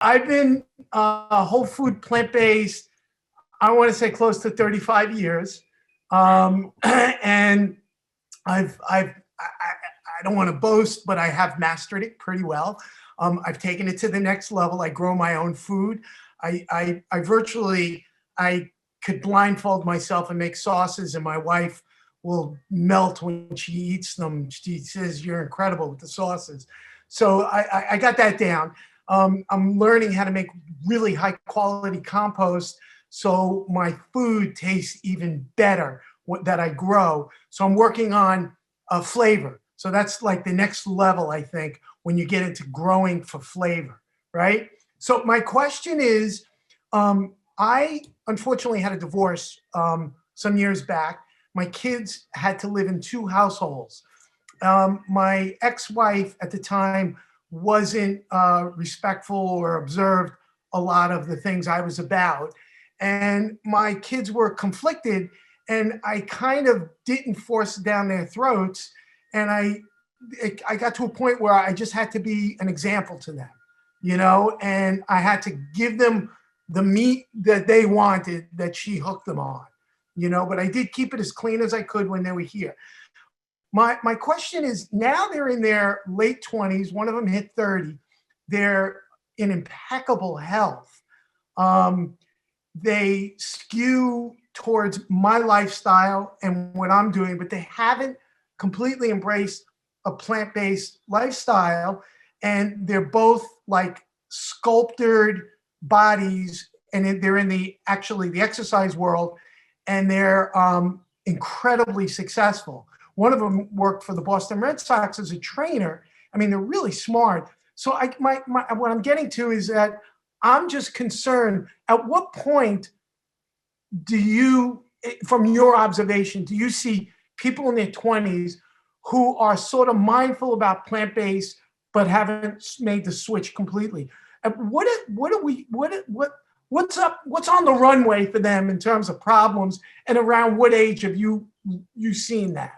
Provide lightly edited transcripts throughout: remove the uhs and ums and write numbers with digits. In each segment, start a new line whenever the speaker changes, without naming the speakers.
I've been whole food plant-based, I want to say close to 35 years. And I don't want to boast, but I have mastered it pretty well. I've taken it to the next level. I grow my own food. I could blindfold myself and make sauces, and my wife will melt when she eats them. She says, "You're incredible with the sauces." So I got that down. I'm learning how to make really high quality compost so my food tastes even better that I grow. So I'm working on flavor. So that's like the next level, I think, when you get into growing for flavor, right? So my question is, I unfortunately had a divorce some years back. My kids had to live in two households. My ex-wife at the time wasn't respectful or observed a lot of the things I was about. And my kids were conflicted, and I kind of didn't force it down their throats. And I got to a point where I just had to be an example to them, and I had to give them the meat that they wanted, that she hooked them on, but I did keep it as clean as I could when they were here. My question is, now they're in their late 20s, one of them hit 30, they're in impeccable health. They skew towards my lifestyle and what I'm doing, but they haven't completely embraced a plant-based lifestyle. And they're both like sculpted bodies, and they're in the exercise world, and they're incredibly successful. One of them worked for the Boston Red Sox as a trainer. I mean, they're really smart. So what I'm getting to is that I'm just concerned, at what point do you, from your observation, do you see people in their 20s who are sort of mindful about plant-based but haven't made the switch completely? What's on the runway for them in terms of problems, and around what age have you seen that?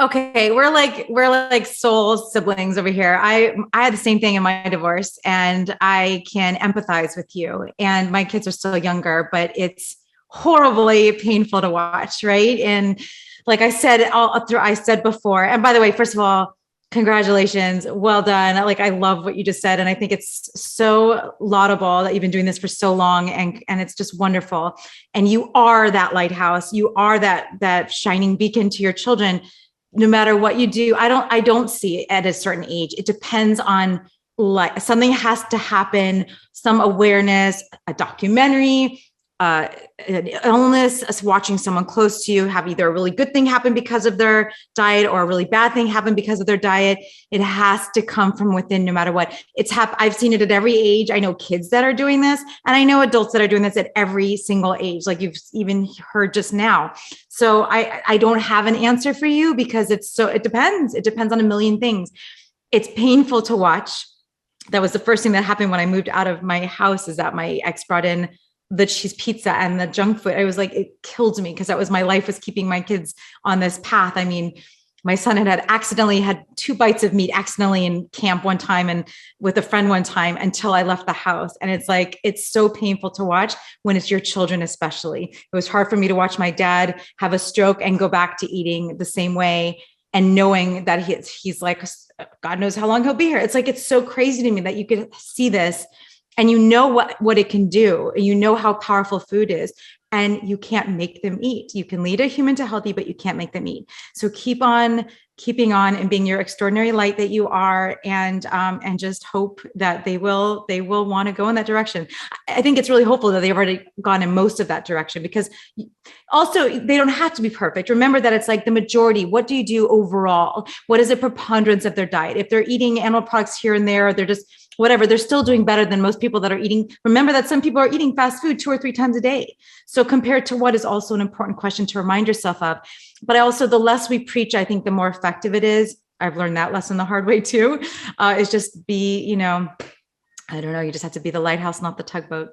Okay, we're like soul siblings over here. I had the same thing in my divorce, and I can empathize with you. And my kids are still younger, but it's horribly painful to watch, right? And like I said before, and by the way, first of all, congratulations, well done. Like, I love what you just said, and I think it's so laudable that you've been doing this for so long, and it's just wonderful. And you are that lighthouse. You are that shining beacon to your children. No matter what you do, I don't see it at a certain age. It depends on, like, something has to happen, some awareness, a documentary, an illness, us watching someone close to you have either a really good thing happen because of their diet or a really bad thing happen because of their diet. It has to come from within, no matter what. I've seen it at every age. I know kids that are doing this, and I know adults that are doing this at every single age, like you've even heard just now. So I don't have an answer for you, because it depends. It depends on a million things. It's painful to watch. That was the first thing that happened when I moved out of my house, is that my ex brought in the cheese pizza and the junk food. I was like, it killed me, because that was my life, was keeping my kids on this path. I mean, my son had accidentally had 2 bites of meat accidentally in camp one time and with a friend one time, until I left the house. And it's like, it's so painful to watch when it's your children, especially. It was hard for me to watch my dad have a stroke and go back to eating the same way, and knowing that he's like, God knows how long he'll be here. It's like, it's so crazy to me that you can see this, and you know what it can do. You know how powerful food is, and you can't make them eat. You can lead a human to healthy, but you can't make them eat. So keep on keeping on and being your extraordinary light that you are, and just hope that they will want to go in that direction. I think it's really hopeful that they've already gone in most of that direction, because also they don't have to be perfect. Remember that it's like the majority. What do you do overall? What is the preponderance of their diet? If they're eating animal products here and there, they're just whatever, they're still doing better than most people that are eating. Remember that some people are eating fast food 2 or 3 times a day. So compared to what is also an important question to remind yourself of. But also, the less we preach, I think the more effective it is. I've learned that lesson the hard way too, is just be, I don't know, you just have to be the lighthouse, not the tugboat.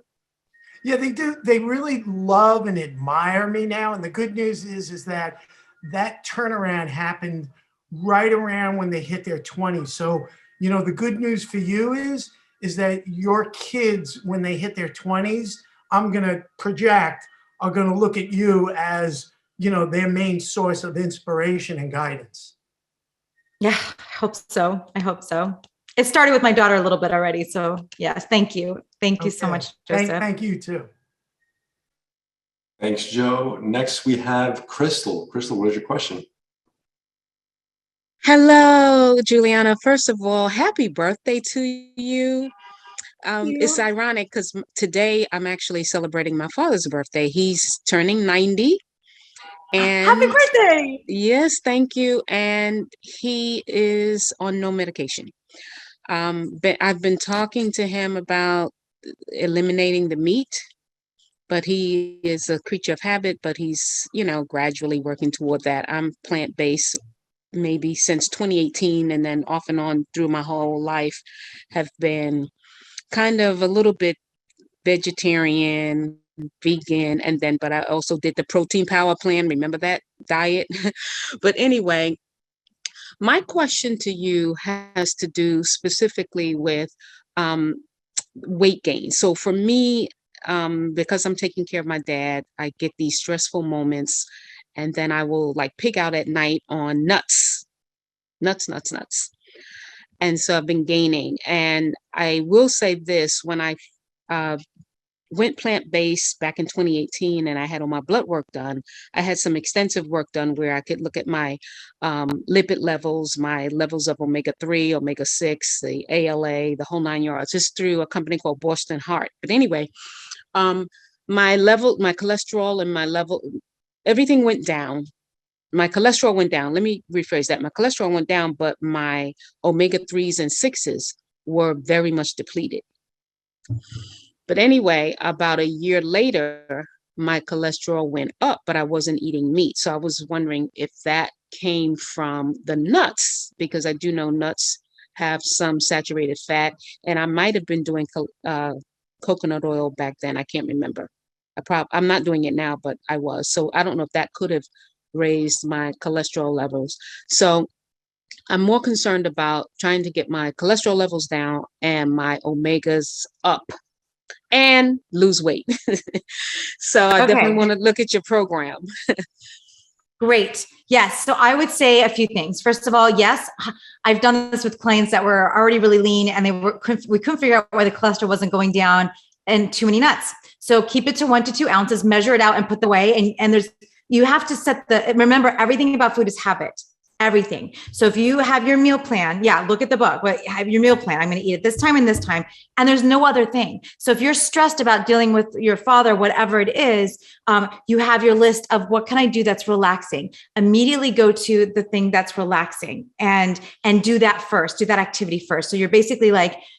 Yeah, they do. They really love and admire me now. And the good news is that turnaround happened right around when they hit their 20s. So, the good news for you is is that your kids, when they hit their 20s, I'm going to project, are going to look at you as, their main source of inspiration and guidance.
Yeah, I hope so. I hope so. It started with my daughter a little bit already. So yes, thank you. Thank you so much, Joseph.
Thank you too.
Thanks, Joe. Next, we have Crystal. Crystal, what is your question?
Hello, Juliana. First of all, happy birthday to you. It's ironic because today I'm actually celebrating my father's birthday. He's turning 90. And
happy birthday.
Yes, thank you. And he is on no medication. But I've been talking to him about eliminating the meat, but he is a creature of habit, but he's, gradually working toward that. I'm plant-based maybe since 2018, and then off and on through my whole life have been kind of a little bit vegetarian, vegan, but I also did the protein power plan. Remember that diet? But anyway, my question to you has to do specifically with weight gain. So for me, because I'm taking care of my dad, I get these stressful moments, and then I will pig out at night on nuts. And so I've been gaining. And I will say this, when I went plant-based back in 2018 and I had all my blood work done, I had some extensive work done where I could look at my lipid levels, my levels of omega-3, omega-6, the ALA, the whole 9 yards, just through a company called Boston Heart. But anyway, my cholesterol and everything went down. My cholesterol went down. Let me rephrase that. My cholesterol went down, but my omega-3s and 6s were very much depleted. But anyway, about a year later, my cholesterol went up, but I wasn't eating meat. So I was wondering if that came from the nuts, because I do know nuts have some saturated fat, and I might have been doing coconut oil back then. I can't remember. I'm not doing it now, but I was. So I don't know if that could have raised my cholesterol levels. So I'm more concerned about trying to get my cholesterol levels down and my omegas up and lose weight. So I definitely want to look at your program.
Great. Yes. So I would say a few things. First of all, yes, I've done this with clients that were already really lean, and we couldn't figure out why the cholesterol wasn't going down, and too many nuts. So keep it to 1 to 2 ounces, measure it out and put the way. And you have to remember, everything about food is habit. Everything. So if you have your meal plan, look at the book, but have your meal plan. I'm going to eat at this time and this time. And there's no other thing. So if you're stressed about dealing with your father, whatever it is, you have your list of what can I do that's relaxing. Immediately go to the thing that's relaxing and do that first, do that activity first. So you're basically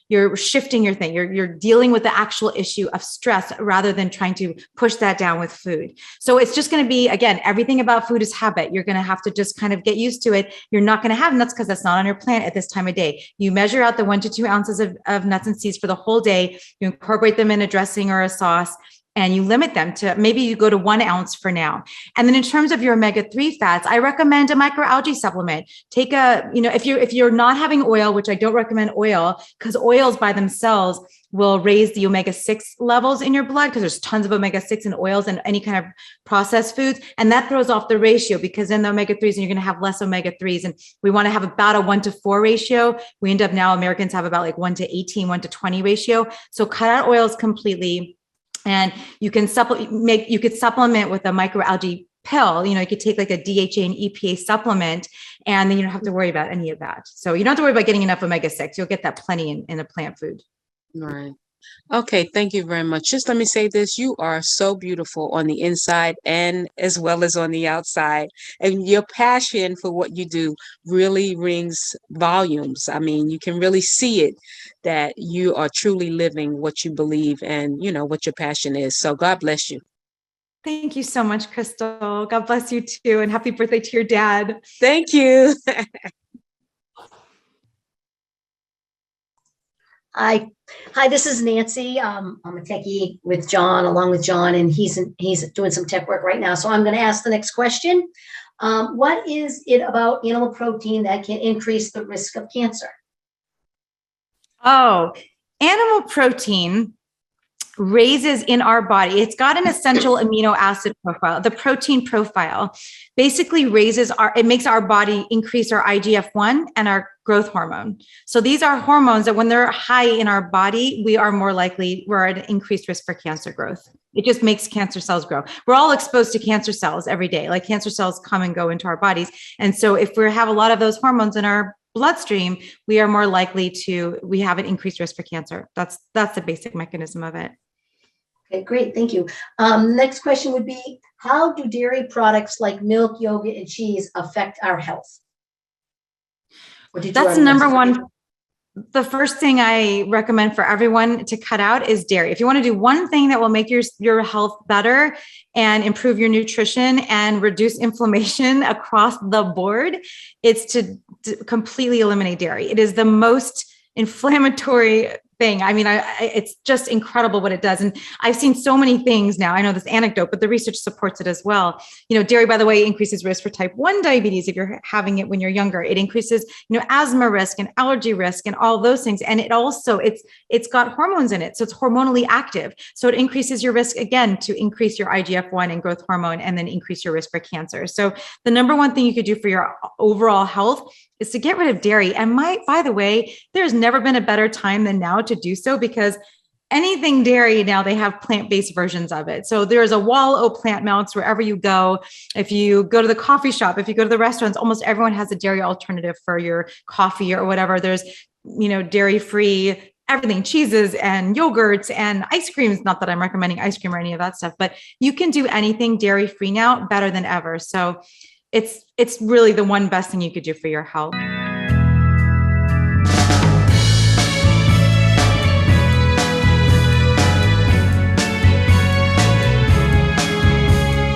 you're shifting your thing. You're dealing with the actual issue of stress rather than trying to push that down with food. So it's just going to be, again, everything about food is habit. You're going to have to just kind of get used to it. You're not going to have nuts because that's not on your plan at this time of day. You measure out the 1 to 2 ounces of nuts and seeds for the whole day. You incorporate them in a dressing or a sauce, and you limit them to, maybe you go to 1 ounce for now. And then in terms of your omega-3 fats, I recommend a microalgae supplement. Take if you're not having oil, which I don't recommend oil, because oils by themselves will raise the omega-6 levels in your blood, because there's tons of omega-6 in oils and any kind of processed foods. And that throws off the ratio, because then the omega-3s, and you're going to have less omega-3s. And we want to have about a 1 to 4 ratio. We end up now, Americans have about 1 to 18, 1 to 20 ratio. So cut out oils completely. And you can supplement with a microalgae pill. You could take a DHA and EPA supplement, and then you don't have to worry about any of that. So you don't have to worry about getting enough omega-6. You'll get that plenty in a plant food.
Right. Okay. Thank you very much. Just let me say this. You are so beautiful on the inside and as well as on the outside. And your passion for what you do really rings volumes. I mean, you can really see it, that you are truly living what you believe and, what your passion is. So God bless you.
Thank you so much, Crystal. God bless you too. And happy birthday to your dad.
Thank you.
Hi, this is Nancy. I'm a techie with John, along with John, and he's doing some tech work right now. So I'm going to ask the next question. What is it about animal protein that can increase the risk of cancer?
Oh, animal protein raises in our body. It's got an essential amino acid profile. The protein profile basically it makes our body increase our IGF-1 and our growth hormone. So these are hormones that when they're high in our body, we're at increased risk for cancer growth. It just makes cancer cells grow. We're all exposed to cancer cells every day. Like cancer cells come and go into our bodies. And so if we have a lot of those hormones in our bloodstream, we are more likely we have an increased risk for cancer. That's the basic mechanism of it.
Okay, great. Thank you. Next question would be, how do dairy products like milk, yogurt, and cheese affect our health?
That's number one. The first thing I recommend for everyone to cut out is dairy. If you want to do one thing that will make your health better and improve your nutrition and reduce inflammation across the board, it's to completely eliminate dairy. It is the most inflammatory thing. I mean, it's just incredible what it does. And I've seen so many things now. I know this anecdote, but the research supports it as well. Dairy, by the way, increases risk for type 1 diabetes if you're having it when you're younger. It increases, asthma risk and allergy risk and all those things. And it also, it's got hormones in it. So it's hormonally active. So it increases your risk again to increase your IGF-1 and growth hormone and then increase your risk for cancer. So the number one thing you could do for your overall health is to get rid of dairy. And by the way, there's never been a better time than now to do so, because anything dairy now, they have plant-based versions of it. So there's a wall of plant milks wherever you go. If you go to the coffee shop, if you go to the restaurants, almost everyone has a dairy alternative for your coffee or whatever. There's, dairy-free everything, cheeses and yogurts and ice creams. Not that I'm recommending ice cream or any of that stuff, but you can do anything dairy-free now better than ever. So it's really the one best thing you could do for your health.